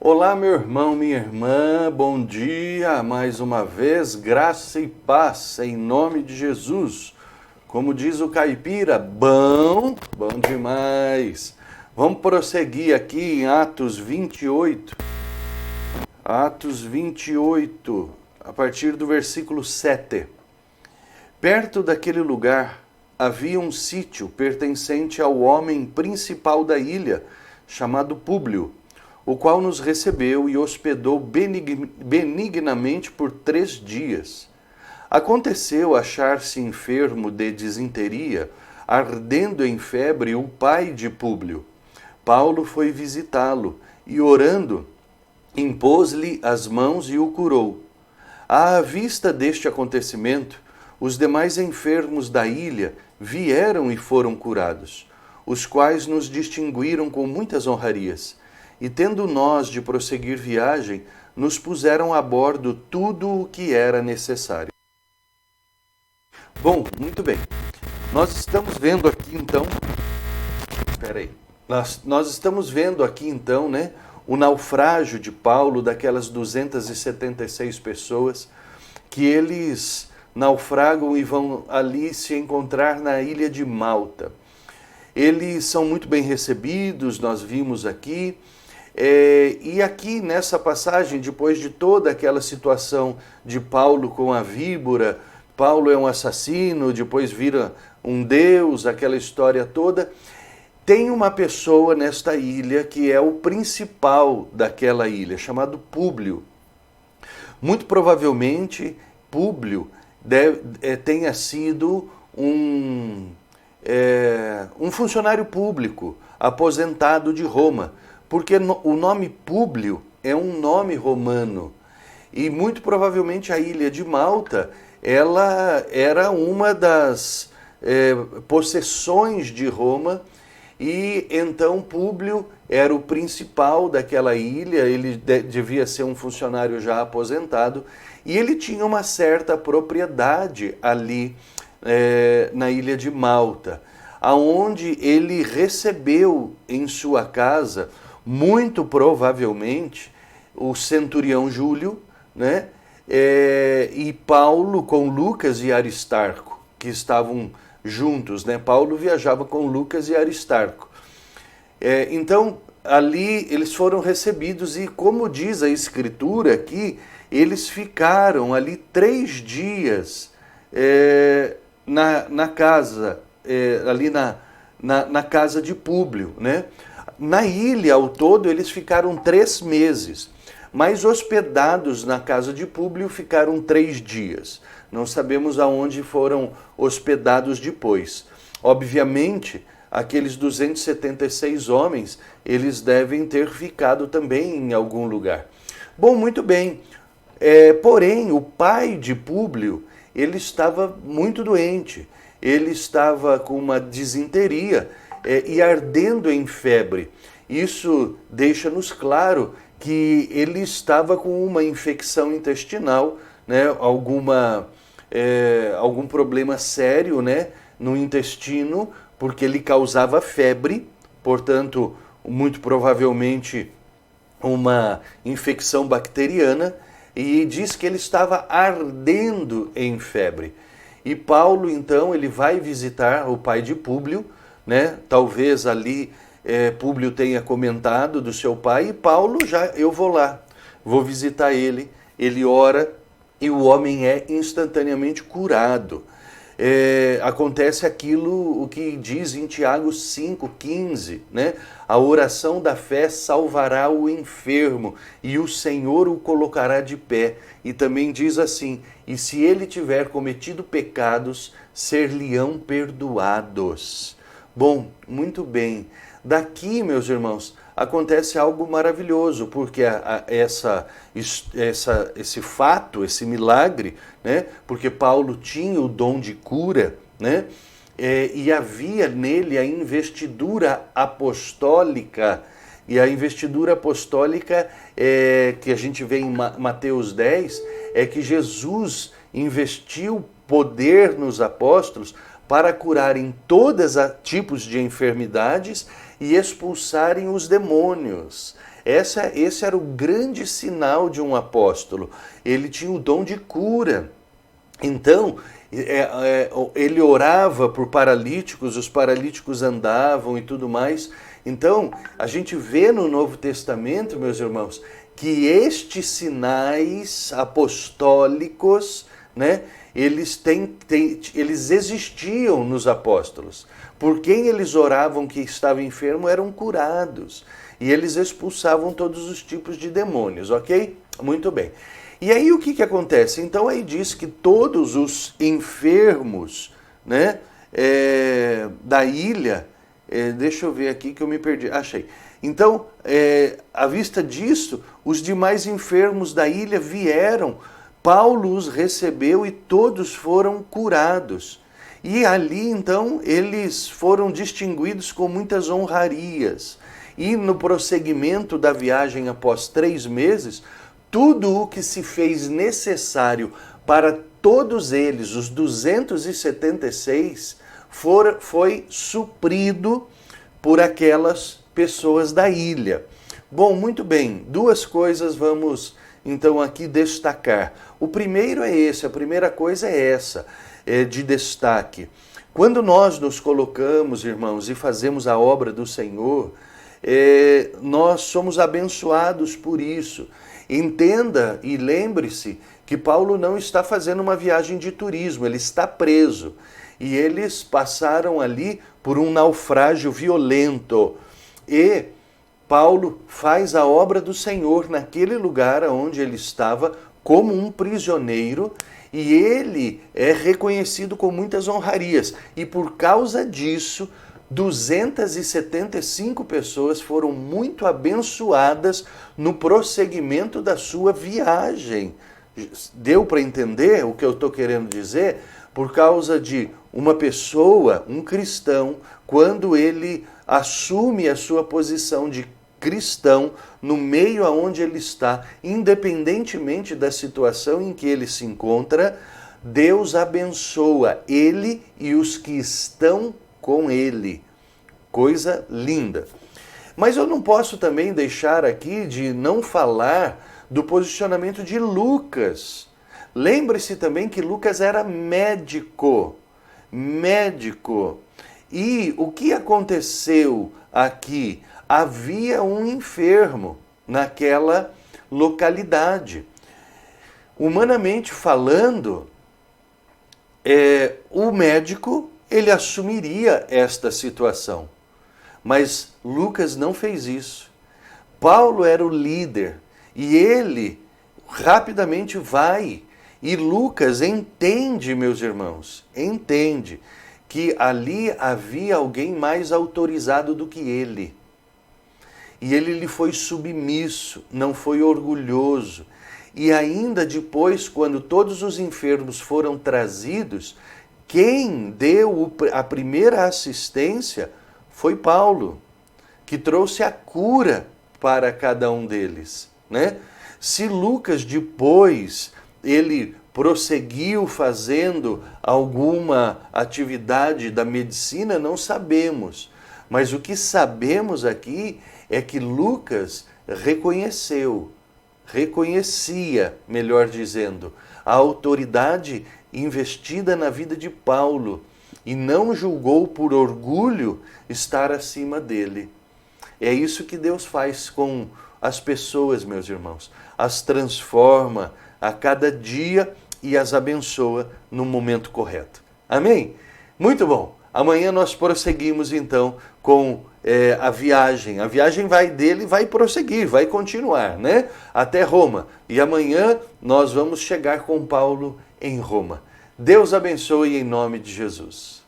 Olá, meu irmão, minha irmã, bom dia, mais uma vez, graça e paz, em nome de Jesus. Como diz o caipira, bom demais. Vamos prosseguir aqui em Atos 28. Atos 28, a partir do versículo 7. Perto daquele lugar havia um sítio pertencente ao homem principal da ilha, chamado Públio, o qual nos recebeu e hospedou benignamente por 3 dias. Aconteceu achar-se enfermo de disenteria, ardendo em febre, o pai de Públio. Paulo foi visitá-lo e, orando, impôs-lhe as mãos e o curou. À vista deste acontecimento, os demais enfermos da ilha vieram e foram curados, os quais nos distinguiram com muitas honrarias. E tendo nós de prosseguir viagem, nos puseram a bordo tudo o que era necessário. Bom, muito bem. Nós estamos vendo aqui então... Nós estamos vendo aqui então, né, o naufrágio de Paulo, daquelas 276 pessoas, que eles naufragam e vão ali se encontrar na ilha de Malta. Eles são muito bem recebidos, nós vimos aqui. E aqui nessa passagem, depois de toda aquela situação de Paulo com a víbora, Paulo é um assassino, depois vira um deus, aquela história toda, tem uma pessoa nesta ilha que é o principal daquela ilha, chamado Públio. Muito provavelmente, Públio tenha sido um funcionário público aposentado de Roma, porque o nome Públio é um nome romano. E muito provavelmente a ilha de Malta, ela era uma das possessões de Roma, e então Públio era o principal daquela ilha, ele devia ser um funcionário já aposentado, e ele tinha uma certa propriedade ali na ilha de Malta, aonde ele recebeu em sua casa, muito provavelmente, o centurião Júlio, né? E Paulo com Lucas e Aristarco, que estavam juntos, né? Paulo viajava com Lucas e Aristarco. Então, ali eles foram recebidos e, como diz a Escritura aqui, eles ficaram ali 3 dias na casa, ali na casa de Públio, né? Na ilha, ao todo, eles ficaram 3 meses, mas hospedados na casa de Públio ficaram 3 dias. Não sabemos aonde foram hospedados depois. Obviamente, aqueles 276 homens, eles devem ter ficado também em algum lugar. Bom, muito bem. Porém, o pai de Públio, ele estava muito doente. Ele estava com uma disenteria e ardendo em febre. Isso deixa-nos claro que ele estava com uma infecção intestinal, né, algum problema sério, né, no intestino, porque ele causava febre, portanto, muito provavelmente uma infecção bacteriana, e diz que ele estava ardendo em febre. E Paulo, então, ele vai visitar o pai de Públio, né? Talvez ali Públio tenha comentado do seu pai, e Paulo eu vou lá, vou visitar ele. Ele ora e o homem é instantaneamente curado. Acontece aquilo o que diz em Tiago 5,15, né? A oração da fé salvará o enfermo e o Senhor o colocará de pé. E também diz assim, e se ele tiver cometido pecados, ser-lhe-ão perdoados. Bom, muito bem. Daqui, meus irmãos, acontece algo maravilhoso, porque esse fato, esse milagre, né? Porque Paulo tinha o dom de cura, né? E havia nele a investidura apostólica. E a investidura apostólica que a gente vê em Mateus 10 é que Jesus investiu poder nos apóstolos para curarem todos os tipos de enfermidades e expulsarem os demônios. Esse era o grande sinal de um apóstolo. Ele tinha o dom de cura. Então, ele orava por paralíticos, os paralíticos andavam e tudo mais. Então, a gente vê no Novo Testamento, meus irmãos, que estes sinais apostólicos, né, eles existiam nos apóstolos. Por quem eles oravam que estava enfermo eram curados. E eles expulsavam todos os tipos de demônios, ok? Muito bem. E aí o que acontece? Então aí diz que todos os enfermos, né, da ilha, deixa eu ver aqui que eu me perdi, achei. Então, à vista disso, os demais enfermos da ilha vieram, Paulo os recebeu e todos foram curados. E ali, então, eles foram distinguidos com muitas honrarias. E no prosseguimento da viagem, após 3 meses, tudo o que se fez necessário para todos eles, os 276, foi suprido por aquelas pessoas da ilha. Bom, muito bem, 2 coisas vamos então aqui destacar. O primeiro é esse, a primeira coisa é essa, de destaque. Quando nós nos colocamos, irmãos, e fazemos a obra do Senhor, nós somos abençoados por isso. Entenda e lembre-se que Paulo não está fazendo uma viagem de turismo, ele está preso. E eles passaram ali por um naufrágio violento. E Paulo faz a obra do Senhor naquele lugar onde ele estava como um prisioneiro, e ele é reconhecido com muitas honrarias. E por causa disso, 275 pessoas foram muito abençoadas no prosseguimento da sua viagem. Deu para entender o que eu estou querendo dizer? Por causa de uma pessoa, um cristão, quando ele assume a sua posição de cristão no meio aonde ele está, independentemente da situação em que ele se encontra, Deus abençoa ele e os que estão com ele. Coisa linda. Mas eu não posso também deixar aqui de não falar do posicionamento de Lucas. Lembre-se também que Lucas era médico. E o que aconteceu aqui? Havia um enfermo naquela localidade. Humanamente falando, o médico ele assumiria esta situação. Mas Lucas não fez isso. Paulo era o líder e ele rapidamente vai. E Lucas entende, meus irmãos, entende que ali havia alguém mais autorizado do que ele. E ele lhe foi submisso, não foi orgulhoso. E ainda depois, quando todos os enfermos foram trazidos, quem deu a primeira assistência foi Paulo, que trouxe a cura para cada um deles, né? Se Lucas depois ele prosseguiu fazendo alguma atividade da medicina, não sabemos. Mas o que sabemos aqui é que Lucas reconhecia, melhor dizendo, a autoridade investida na vida de Paulo e não julgou por orgulho estar acima dele. É isso que Deus faz com as pessoas, meus irmãos. As transforma a cada dia e as abençoa no momento correto. Amém? Muito bom. Amanhã nós prosseguimos então com a viagem. A viagem vai prosseguir, vai continuar, né? Até Roma. E amanhã nós vamos chegar com Paulo em Roma. Deus abençoe em nome de Jesus.